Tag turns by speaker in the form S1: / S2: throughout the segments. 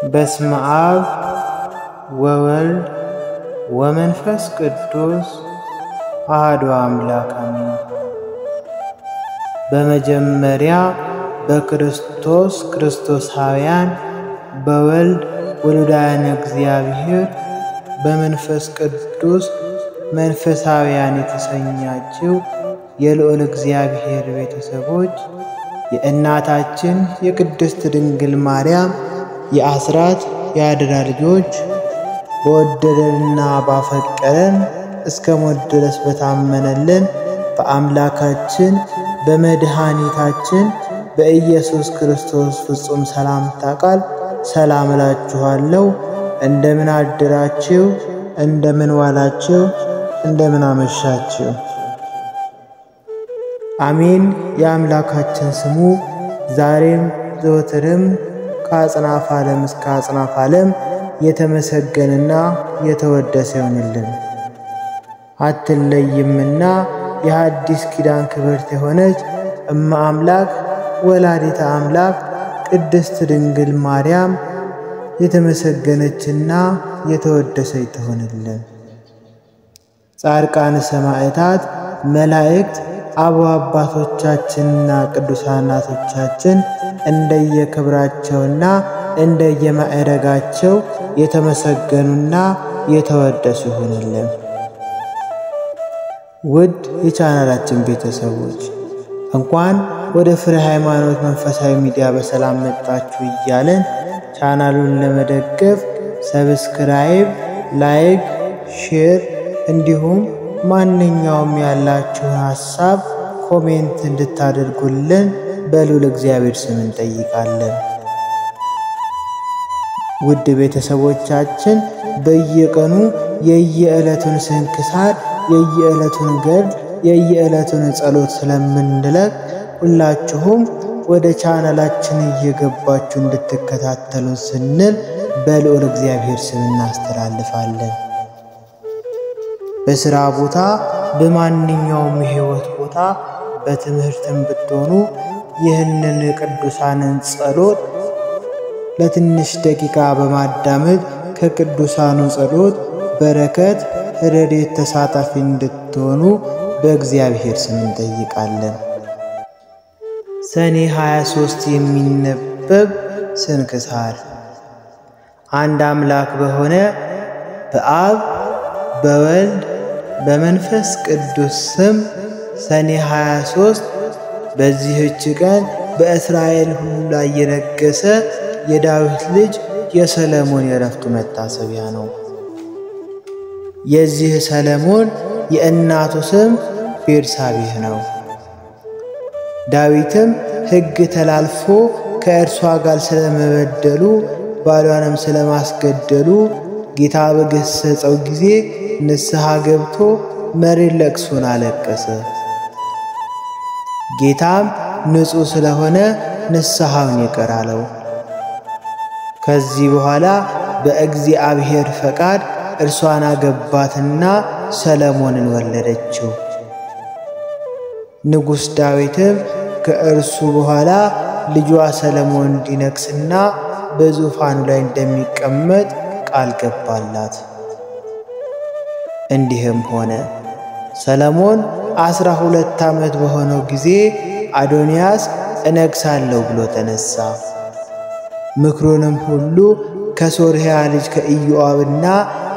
S1: በስመ አብ ወወልድ ወመንፈስ ቅዱስ አሐዱ አምላክ አሜን። በመጀመሪያ በክርስቶስ ክርስቶሳውያን በወልድ ወልዳነ እግዚአብሔር በመንፈስ ቅዱስ መንፈሳውያን የተሰኛችሁ የልዑል እግዚአብሔር ቤተሰቦች የእናታችን የቅድስት ድንግል ማርያም የአስራት የአደራ ልጆች በወደደንና ባፈቀረን እስከ ሞት ድረስ በታመነልን በአምላካችን በመድኃኒታችን በኢየሱስ ክርስቶስ ፍጹም ሰላምታ ቃል ሰላም እላችኋለሁ። እንደምን አደራችሁ? እንደምን ዋላችሁ? እንደምን አመሻችሁ? አሜን። የአምላካችን ስሙ ዛሬም ዘወትርም ከአጽናፈ ዓለም እስከ አጽናፈ ዓለም የተመሰገነና የተወደሰ ይሁንልን። አትለይምና የሐዲስ ኪዳን ክብርት የሆነች እመ አምላክ ወላዲተ አምላክ ቅድስት ድንግል ማርያም የተመሰገነችና የተወደሰች ትሆንልን። ጻድቃን ሰማዕታት፣ መላእክት፣ አበው አባቶቻችንና ቅዱሳን እናቶቻችን እንደየክብራቸውና እንደየማዕረጋቸው የተመሰገኑና የተወደሱ ይሁንልን። ውድ የቻናላችን ቤተሰቦች እንኳን ወደ ፍሬ ሃይማኖት መንፈሳዊ ሚዲያ በሰላም መጣችሁ እያለን ቻናሉን ለመደገፍ ሰብስክራይብ፣ ላይክ፣ ሼር እንዲሁም ማንኛውም ያላችሁ ሐሳብ ኮሜንት እንድታደርጉልን በልዑል እግዚአብሔር ስም እንጠይቃለን። ውድ ቤተሰቦቻችን በየቀኑ የየዕለቱን ስንክሳር፣ የየዕለቱን ገድል፣ የየዕለቱን ጸሎት ስለምንለቅ ሁላችሁም ወደ ቻናላችን እየገባችሁ እንድትከታተሉ ስንል በልዑል እግዚአብሔር ስም እናስተላልፋለን። በስራ ቦታ፣ በማንኛውም የህይወት ቦታ፣ በትምህርትም ብትሆኑ ይህንን ቅዱሳንን ጸሎት ለትንሽ ደቂቃ በማዳመጥ ከቅዱሳኑ ጸሎት በረከት ረድኤት ተሳታፊ እንድትሆኑ በእግዚአብሔር ስም እንጠይቃለን። ሰኔ 23 የሚነበብ ስንክሳር። አንድ አምላክ በሆነ በአብ በወልድ በመንፈስ ቅዱስ ስም ሰኔ 23 በዚህች ቀን በእስራኤል ሁሉ ላይ የነገሰ የዳዊት ልጅ የሰለሞን የዕረፍቱ መታሰቢያ ነው። የዚህ ሰለሞን የእናቱ ስም ቤርሳቤህ ነው። ዳዊትም ሕግ ተላልፎ ከእርሷ ጋር ስለመበደሉ ባሏንም ስለማስገደሉ ጌታ በገሰጸው ጊዜ ንስሐ ገብቶ መሪር ለቅሶን አለቀሰ። ጌታም ንጹሕ ስለሆነ ንስሐውን ይቅር አለው። ከዚህ በኋላ በእግዚአብሔር ፈቃድ እርሷን አገባትና ሰለሞንን ወለደችው። ንጉሥ ዳዊትም ከእርሱ በኋላ ልጇ ሰለሞን እንዲነግሥና በዙፋኑ ላይ እንደሚቀመጥ ቃል ገባላት። እንዲህም ሆነ። ሰለሞን 12 ዓመት በሆነው ጊዜ አዶንያስ እነግሣለሁ ብሎ ተነሣ። ምክሩንም ሁሉ ከሶርያ ልጅ ከኢዮአብና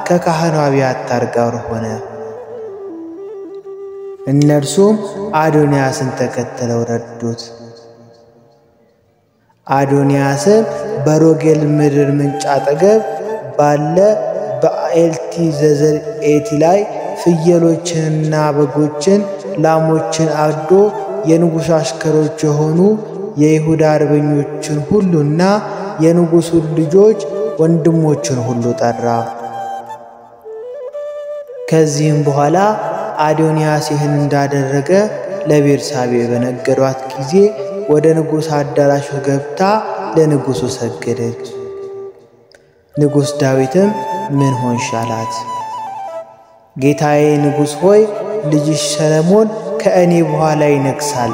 S1: ከካህኑ አብያታር ጋር ሆነ። እነርሱም አዶንያስን ተከትለው ረዱት። አዶንያስም በሮጌል ምድር ምንጭ አጠገብ ባለ በኤልቲ ዘዘርኤቲ ላይ ፍየሎችንና በጎችን ላሞችን አርዶ የንጉሥ አሽከሮች የሆኑ የይሁዳ አርበኞችን ሁሉና የንጉሡን ልጆች ወንድሞችን ሁሉ ጠራ። ከዚህም በኋላ አዶንያስ ይህን እንዳደረገ ለቤርሳቤህ በነገሯት ጊዜ ወደ ንጉሥ አዳራሽ ገብታ ለንጉሡ ሰገደች። ንጉሥ ዳዊትም ምን ሆንሽ አላት። ጌታዬ ንጉሥ ሆይ ልጅሽ ሰለሞን ከእኔ በኋላ ይነግሣል፣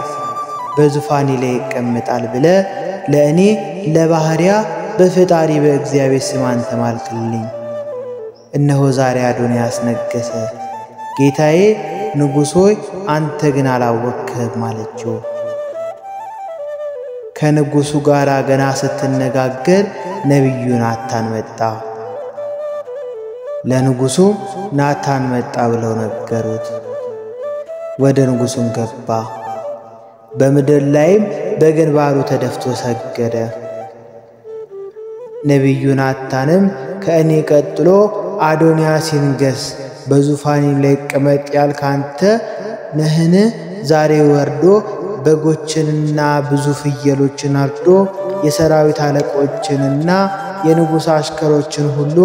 S1: በዙፋኔ ላይ ይቀመጣል ብለ ለእኔ ለባህሪያ በፈጣሪ በእግዚአብሔር ስም አንተ ማልክልኝ። እነሆ ዛሬ አዶንያስ ነገሰ። ጌታዬ ንጉሥ ሆይ አንተ ግን አላወቅህም አለችው። ከንጉሡ ጋር ገና ስትነጋገር ነቢዩ ናታን መጣ። ለንጉሡ ናታን መጣ ብለው ነገሩት። ወደ ንጉሡም ገባ። በምድር ላይም በግንባሩ ተደፍቶ ሰገደ። ነቢዩ ናታንም ከእኔ ቀጥሎ አዶንያስ ይንገስ፣ በዙፋኔም ላይ ይቀመጥ ያልክ አንተ ነህን? ዛሬ ወርዶ በጎችንና ብዙ ፍየሎችን አርዶ የሰራዊት አለቆችንና የንጉሥ አሽከሮችን ሁሉ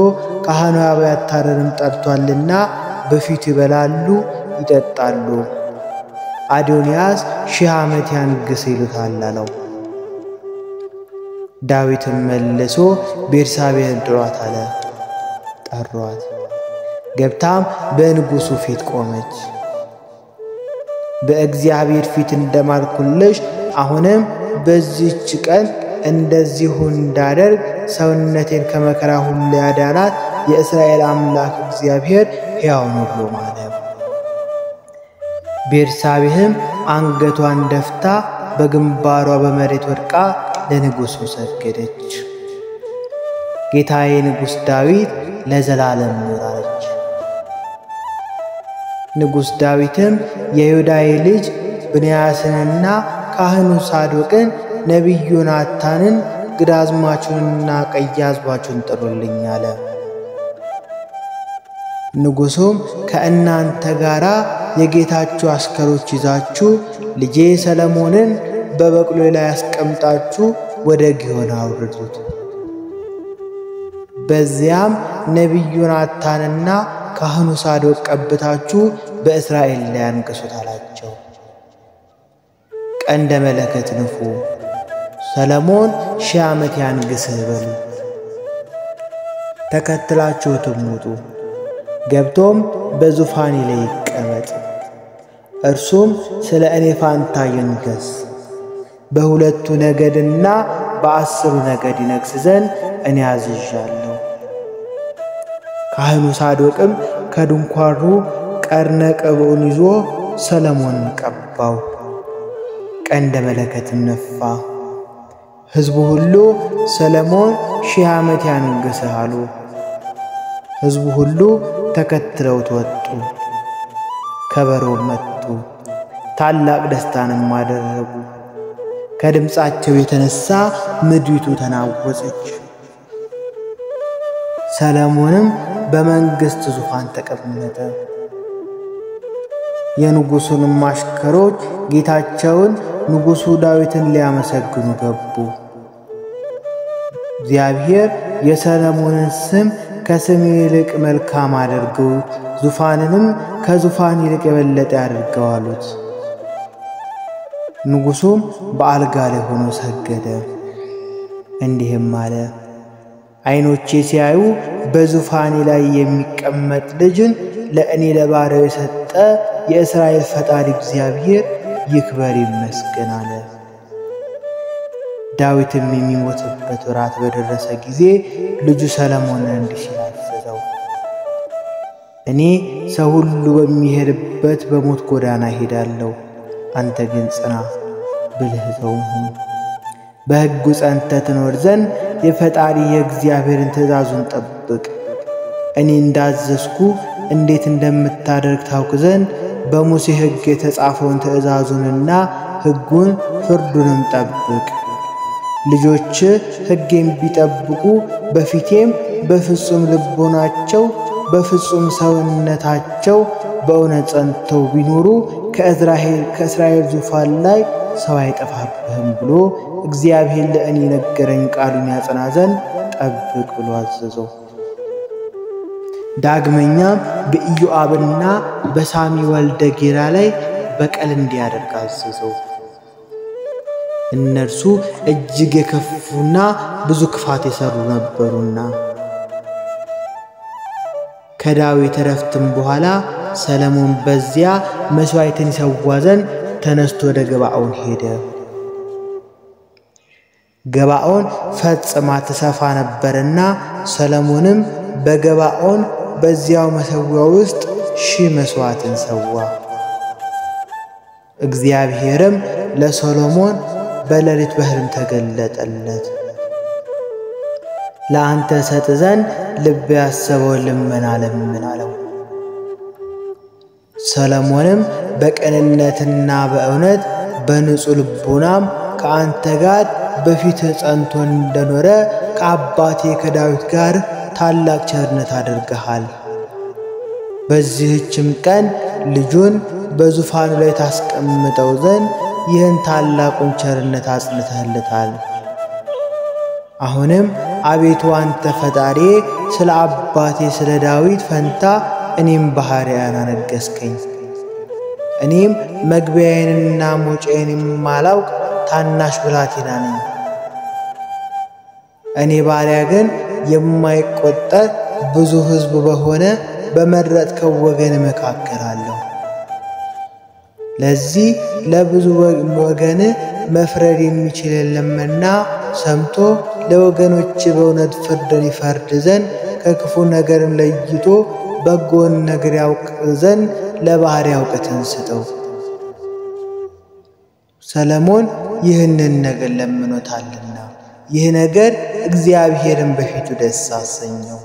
S1: ካህኑ አብያታርንም ጠርቷልና በፊቱ ይበላሉ ይጠጣሉ። አዶንያስ 1000 ዓመት ያንግስ ይሉታል አለው። ዳዊትም መልሶ ቤርሳቤህን ጥሯት አለ። ጠሯት። ገብታም በንጉሡ ፊት ቆመች። በእግዚአብሔር ፊት እንደማልኩልሽ አሁንም በዚህች ቀን እንደዚሁ እንዳደርግ ሰውነቴን ከመከራ ሁሉ ያዳናት የእስራኤል አምላክ እግዚአብሔር ሕያው ነው ብሎ ማለ። ቤርሳቤህም አንገቷን ደፍታ በግንባሯ በመሬት ወድቃ ለንጉሡ ሰገደች። ጌታዬ ንጉሥ ዳዊት ለዘላለም ይኑር አለች። ንጉሥ ዳዊትም የዮዳሄ ልጅ ብንያስንና ካህኑ ሳዶቅን ነቢዩ ናታንን ግዳዝማቹንና ቀያዝባቹን ጥሩልኝ አለ። ንጉሡም ከእናንተ ጋር የጌታችሁ አስከሮች ይዛችሁ ልጄ ሰለሞንን በበቅሎ ላይ አስቀምጣችሁ ወደ ግዮን አውርዱት። በዚያም ነቢዩ ናታንና ካህኑ ሳዶቅ ቀብታችሁ በእስራኤል ላይ አንግሱት አላቸው። ቀንደ መለከት ንፉ፣ ሰለሞን 1000 ዓመት ያንግስህ በሉ። ተከትላችሁትም ውጡ። ገብቶም በዙፋኔ ላይ ይቀመጥ። እርሱም ስለ እኔ ፋንታ ይንገስ። በሁለቱ ነገድና በ10 ነገድ ይነግስ ዘንድ እኔ አዝዣለሁ። ካህኑ ሳዶቅም ከድንኳኑ ቀርነ ቅብዑን ይዞ ሰለሞንን ቀባው። ቀንደ መለከትም ነፋ። ሕዝቡ ሁሉ ሰለሞን 1000 ዓመት ያንግስህ አሉ። ሕዝቡ ሁሉ ተከትለውት ወጡ። ከበሮ መቱ፣ ታላቅ ደስታንም አደረጉ። ከድምፃቸው የተነሳ ምድሪቱ ተናወጸች። ሰለሞንም በመንግሥት ዙፋን ተቀመጠ። የንጉሡንም አሽከሮች ጌታቸውን ንጉሡ ዳዊትን ሊያመሰግኑ ገቡ። እግዚአብሔር የሰለሞንን ስም ከስም ይልቅ መልካም አድርገው፣ ዙፋንንም ከዙፋን ይልቅ የበለጠ ያድርገው አሉት። ንጉሡም በአልጋ ላይ ሆኖ ሰገደ፣ እንዲህም አለ። ዓይኖቼ ሲያዩ በዙፋኔ ላይ የሚቀመጥ ልጅን ለእኔ ለባሪያው የሰጠ የእስራኤል ፈጣሪ እግዚአብሔር ይክበር ይመስገን አለ። ዳዊትም የሚሞትበት ወራት በደረሰ ጊዜ ልጁ ሰለሞንን እንዲህ ሲል አዘዘው። እኔ ሰው ሁሉ በሚሄድበት በሞት ጎዳና ሄዳለሁ፣ አንተ ግን ጽና፣ ብልህ ሰው ሁን። በሕጉ ጸንተህ ትኖር ዘንድ የፈጣሪ የእግዚአብሔርን ትእዛዙን ጠብቅ። እኔ እንዳዘዝኩ እንዴት እንደምታደርግ ታውቅ ዘንድ በሙሴ ሕግ የተጻፈውን ትእዛዙንና ሕጉን ፍርዱንም ጠብቅ። ልጆች ሕጌን ቢጠብቁ በፊቴም በፍጹም ልቦናቸው በፍጹም ሰውነታቸው በእውነት ጸንተው ቢኖሩ ከእስራኤል ዙፋን ላይ ሰው አይጠፋብህም ብሎ እግዚአብሔር ለእኔ ነገረኝ። ቃሉን ያጸና ዘንድ ጠብቅ ብሎ አዘዘው። ዳግመኛም በኢዮአብና በሳሚ ወልደ ጌራ ላይ በቀል እንዲያደርግ አዘዘው። እነርሱ እጅግ የከፉና ብዙ ክፋት የሰሩ ነበሩና። ከዳዊት ዕረፍትም በኋላ ሰለሞን በዚያ መሥዋዕትን ይሰዋ ዘንድ ተነስቶ ወደ ገባዖን ሄደ። ገባኦን ፈጽማ ትሰፋ ነበርና ሰለሞንም በገባኦን በዚያው መሠዊያ ውስጥ 1000 መስዋዕትን ሰዋ። እግዚአብሔርም ለሰሎሞን በሌሊት በሕልም ተገለጠለት። ለአንተ ሰጥ ዘንድ ልብ ያሰበው ልመና ለምን አለው። ሰሎሞንም በቅንነትና በእውነት በንጹህ ልቡናም ከአንተ ጋር በፊት ጸንቶ እንደኖረ ከአባቴ ከዳዊት ጋር ታላቅ ቸርነት አድርገሃል። በዚህችም ቀን ልጁን በዙፋኑ ላይ ታስቀምጠው ዘንድ ይህን ታላቁን ቸርነት አጽንተህለታል። አሁንም አቤቱ አንተ ፈጣሪ ስለ አባቴ ስለ ዳዊት ፈንታ እኔም ባሕርያን አነገሥከኝ። እኔም መግቢያዬንና መውጫዬን የማላውቅ ታናሽ ብላቴና ነኝ። እኔ ባሪያ ግን የማይቆጠር ብዙ ሕዝብ በሆነ በመረጥከው ወገን መካከላለሁ። ለዚህ ለብዙ ወገን መፍረድ የሚችል የለምና ሰምቶ ለወገኖች በእውነት ፍርድን ይፈርድ ዘንድ ከክፉ ነገርም ለይቶ በጎን ነገር ያውቅ ዘንድ ለባሕርያው ዕውቀትን ስጠው። ሰሎሞን ይህንን ነገር ለምኖታልና ይህ ነገር እግዚአብሔርን በፊቱ ደስ አሰኘው።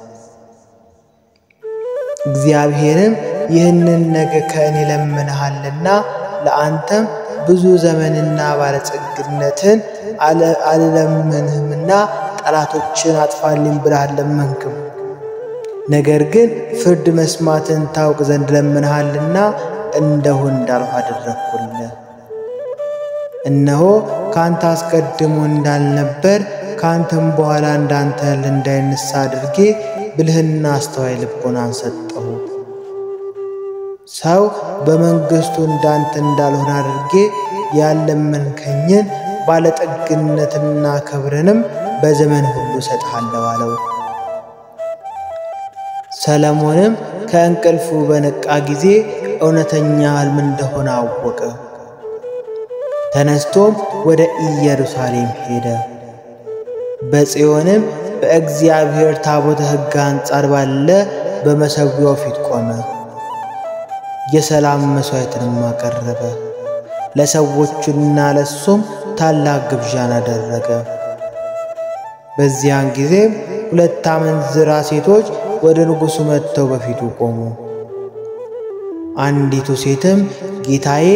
S1: እግዚአብሔርም ይህንን ነገር ከእኔ ለምነሃልና ለአንተም ብዙ ዘመንና ባለጸግነትን አልለምንህምና ጠላቶችን አጥፋልኝ ብለህ አልለመንክም። ነገር ግን ፍርድ መስማትን ታውቅ ዘንድ ለምንሃልና እንደሁ እንዳልሁ አደረግኩልህ። እነሆ ካንተ አስቀድሞ እንዳልነበር ካንተም በኋላ እንዳንተ እንዳይነሳ አድርጌ ብልህና አስተዋይ ልቦናን ሰጠሁ። ሰው በመንግሥቱ እንዳንተ እንዳልሆነ አድርጌ ያለመንከኝን ባለጠግነትና ክብርንም በዘመን ሁሉ ሰጥሃለሁ አለው። ሰሎሞንም ከእንቅልፉ በነቃ ጊዜ እውነተኛ ሕልም እንደሆነ አወቀ። ተነስቶም ወደ ኢየሩሳሌም ሄደ። በጽዮንም በእግዚአብሔር ታቦተ ሕግ አንጻር ባለ በመሠዊያው ፊት ቆመ። የሰላም መሥዋዕትንም አቀረበ። ለሰዎቹና ለሱም ታላቅ ግብዣን አደረገ። በዚያን ጊዜም 2 አመንዝራ ሴቶች ወደ ንጉሡ መጥተው በፊቱ ቆሙ። አንዲቱ ሴትም ጌታዬ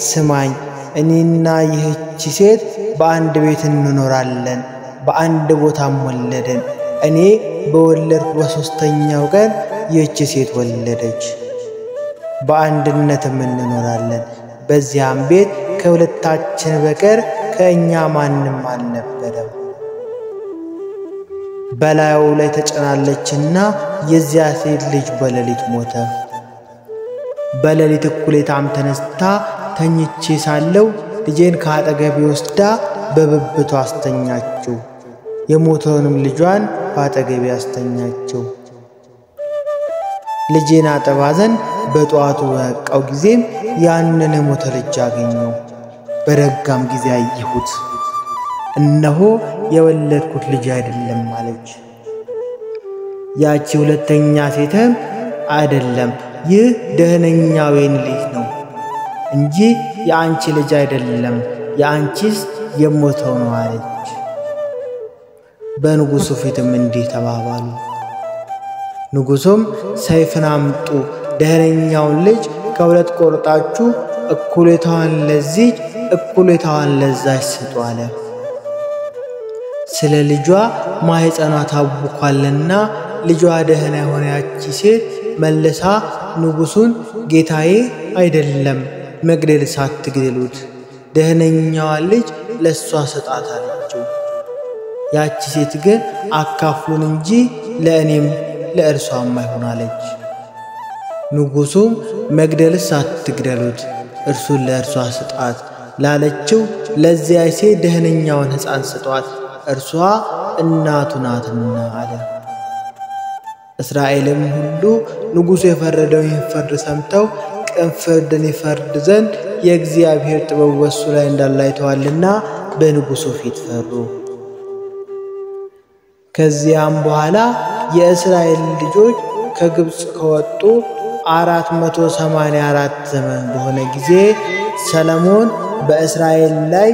S1: ስማኝ፣ እኔና ይህች ሴት በአንድ ቤት እንኖራለን፣ በአንድ ቦታም ወለድን። እኔ በወለድኩ በ3ኛው ቀን ይህች ሴት ወለደች። በአንድነትም እንኖራለን። በዚያም ቤት ከሁለታችን በቀር ከእኛ ማንም አልነበረም። በላዩ ላይ ተጨናለችና የዚያ ሴት ልጅ በሌሊት ሞተ። በሌሊት እኩሌታም ተነስታ ተኝቼ ሳለሁ ልጄን ከአጠገቤ ወስዳ በብብቷ አስተኛችው። የሞተውንም ልጇን በአጠገቤ አስተኛችው። ልጄን አጠባ ዘንድ በጠዋቱ በነቃው ጊዜም ያንን የሞተ ልጅ አገኘው። በረጋም ጊዜ አየሁት፣ እነሆ የወለድኩት ልጅ አይደለም አለች። ያቺ ሁለተኛ ሴትም አይደለም፣ ይህ ደህነኛው የኔ ልጅ ነው እንጂ የአንቺ ልጅ አይደለም፣ የአንቺስ የሞተው ነው አለች። በንጉሡ ፊትም እንዲህ ተባባሉ። ንጉሡም ሰይፍን አምጡ፣ ደህነኛውን ልጅ ከሁለት ቆርጣችሁ እኩሌታዋን ለዚች እኩሌታዋን ለዛች ስጡ አለ። ስለ ልጇ ማኅፀኗ ታውኳልና ልጇ ደህና የሆነ ያቺ ሴት መልሳ ንጉሡን ጌታዬ አይደለም፣ መግደልስ አትግደሉት፣ ደህነኛዋን ልጅ ለእሷ ስጣት አለችው። ያቺ ሴት ግን አካፍሉን እንጂ ለእኔም ለእርሷም አይሆን አለች። ንጉሡም መግደልስ አትግደሉት፣ እርሱን ለእርሷ ስጣት ላለችው ለዚያ ሴት ደህነኛውን ሕፃን ስጧት፣ እርሷ እናቱ ናትና አለ። እስራኤልም ሁሉ ንጉሡ የፈረደውን ፍርድ ሰምተው ቅን ፍርድን ይፈርድ ዘንድ የእግዚአብሔር ጥበብ በእሱ ላይ እንዳለ አይተዋልና በንጉሡ ፊት ፈሩ። ከዚያም በኋላ የእስራኤል ልጆች ከግብጽ ከወጡ 484 ዘመን በሆነ ጊዜ ሰለሞን በእስራኤል ላይ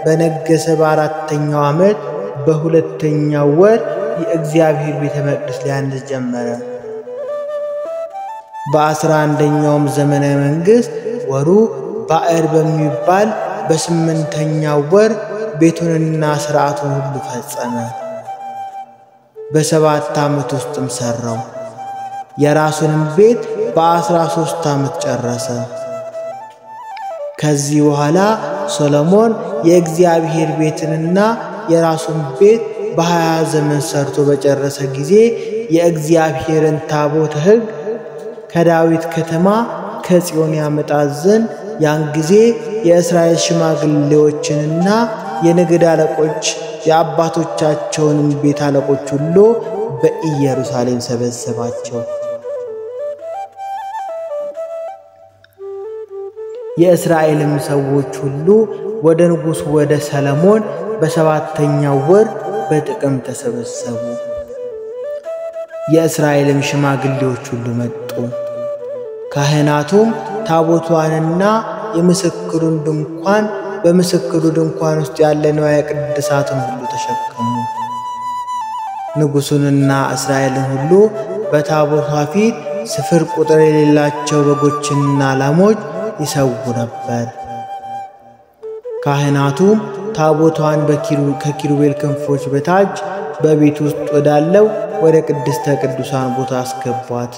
S1: በነገሰ በአራተኛው ዓመት በሁለተኛው ወር የእግዚአብሔር ቤተ መቅደስ ሊያንጽ ጀመረ። በ11ኛውም ዘመነ መንግስት ወሩ ባዕር በሚባል በ8ኛው ወር ቤቱንና ሥርዓቱን ሁሉ ፈጸመ። በ7 ዓመት ውስጥም ሠራው። የራሱንም ቤት በ13 ዓመት ጨረሰ። ከዚህ በኋላ ሰሎሞን የእግዚአብሔር ቤትንና የራሱን ቤት በ20 ዘመን ሰርቶ በጨረሰ ጊዜ የእግዚአብሔርን ታቦተ ሕግ ከዳዊት ከተማ ከጽዮን ያመጣት ዘንድ ያን ጊዜ የእስራኤል ሽማግሌዎችንና የነገድ አለቆች የአባቶቻቸውንም ቤት አለቆች ሁሉ በኢየሩሳሌም ሰበሰባቸው። የእስራኤልም ሰዎች ሁሉ ወደ ንጉሡ ወደ ሰሎሞን በ7ኛው ወር በጥቅም ተሰበሰቡ። የእስራኤልም ሽማግሌዎች ሁሉ መጡ። ካህናቱም ታቦቷንና የምስክሩን ድንኳን በምስክሩ ድንኳን ውስጥ ያለ ንዋየ ቅድሳትን ሁሉ ተሸከሙ። ንጉሡንና እስራኤልን ሁሉ በታቦቷ ፊት ስፍር ቁጥር የሌላቸው በጎችና ላሞች ይሰዉ ነበር። ካህናቱም ታቦቷን ከኪሩቤል ክንፎች በታች በቤት ውስጥ ወዳለው ወደ ቅድስተ ቅዱሳን ቦታ አስገቧት።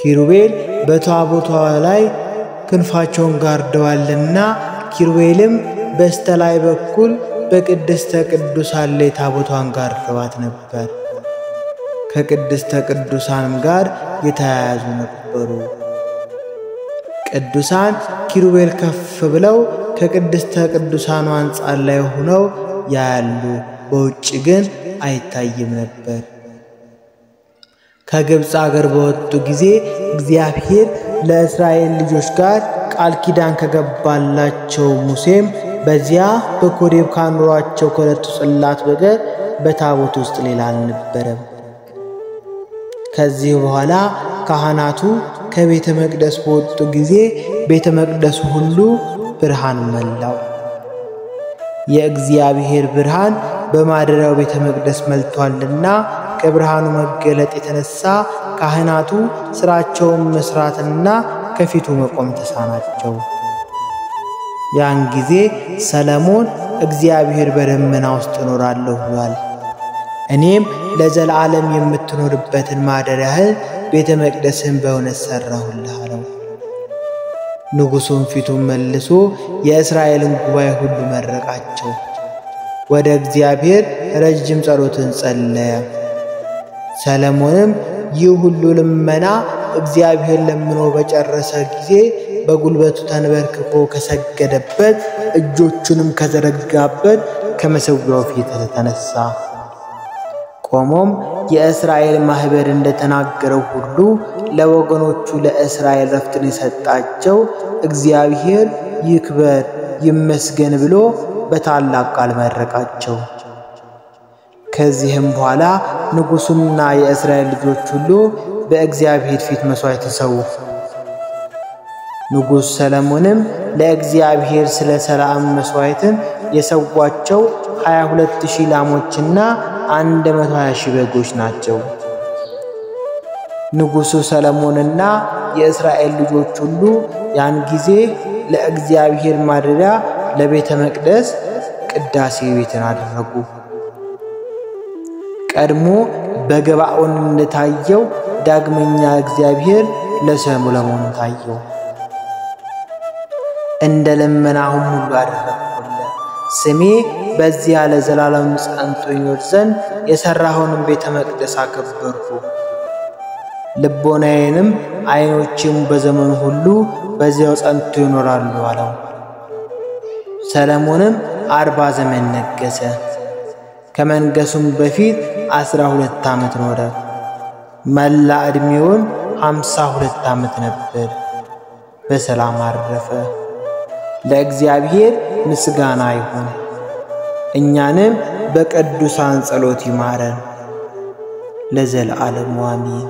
S1: ኪሩቤል በታቦቷ ላይ ክንፋቸውን ጋርደዋልና ኪሩቤልም በስተላይ በኩል በቅድስተ ቅዱሳን ላይ ታቦቷን ጋርደዋት ነበር። ከቅድስተ ቅዱሳንም ጋር የተያያዙ ነበሩ። ቅዱሳን ኪሩቤል ከፍ ብለው ከቅድስተ ቅዱሳኑ አንጻር ላይ ሆነው ያያሉ፣ በውጭ ግን አይታይም ነበር። ከግብጽ አገር በወጡ ጊዜ እግዚአብሔር ለእስራኤል ልጆች ጋር ቃል ኪዳን ከገባላቸው ሙሴም በዚያ በኮሬብ ካኖሯቸው ከሁለቱ ጽላት በቀር በታቦት ውስጥ ሌላ አልነበረም። ከዚህ በኋላ ካህናቱ ከቤተ መቅደስ በወጡ ጊዜ ቤተ መቅደሱ ሁሉ ብርሃን መላው። የእግዚአብሔር ብርሃን በማደሪያው ቤተ መቅደስ መልቷልና ከብርሃኑ መገለጥ የተነሳ ካህናቱ ሥራቸውን መስራትና ከፊቱ መቆም ተሳናቸው። ያን ጊዜ ሰሎሞን እግዚአብሔር በደመና ውስጥ እኖራለሁ ብሏል፣ እኔም ለዘላለም የምትኖርበትን ማደሪያህን ቤተ መቅደስን በእውነት ሠራሁልህ አለው። ንጉሡም ፊቱን መልሶ የእስራኤልን ጉባኤ ሁሉ መረቃቸው። ወደ እግዚአብሔር ረጅም ጸሎትን ጸለየ። ሰሎሞንም ይህ ሁሉ ልመና እግዚአብሔር ለምኖ በጨረሰ ጊዜ በጉልበቱ ተንበርክኮ ከሰገደበት እጆቹንም ከዘረጋበት ከመሠዊያው ፊት ተነሳ። ቆሞም የእስራኤል ማህበር እንደተናገረው ሁሉ ለወገኖቹ ለእስራኤል ረፍትን የሰጣቸው እግዚአብሔር ይክበር ይመስገን ብሎ በታላቅ ቃል መረቃቸው። ከዚህም በኋላ ንጉሡና የእስራኤል ልጆች ሁሉ በእግዚአብሔር ፊት መሥዋዕት ተሰዉ። ንጉሥ ሰሎሞንም ለእግዚአብሔር ስለ ሰላም መሥዋዕትን የሰዋቸው 22,000 ላሞችና 120,000 በጎች ናቸው። ንጉሡ ሰሎሞንና የእስራኤል ልጆች ሁሉ ያን ጊዜ ለእግዚአብሔር ማደሪያ ለቤተ መቅደስ ቅዳሴ ቤትን አደረጉ። ቀድሞ በገባዖን እንደታየው ዳግመኛ እግዚአብሔር ለሰሎሞን ታየው። እንደ ለመናሁም ሁሉ አደረግኩለት። ስሜ በዚያ ለዘላለም ጸንቶ ይኖር ዘንድ የሠራኸውን ቤተ መቅደስ አከበርኩ። ልቦናዬንም ዓይኖቼም በዘመኑ ሁሉ በዚያው ጸንቶ ይኖራሉ አለው። ሰሎሞንም 40 ዘመን ነገሠ። ከመንገሱም በፊት 12 ዓመት ኖረ። መላ ዕድሜውን 52 ዓመት ነበር። በሰላም አረፈ። ለእግዚአብሔር ምስጋና ይሁን። እኛንም በቅዱሳን ጸሎት ይማረን ለዘለዓለሙ አሜን።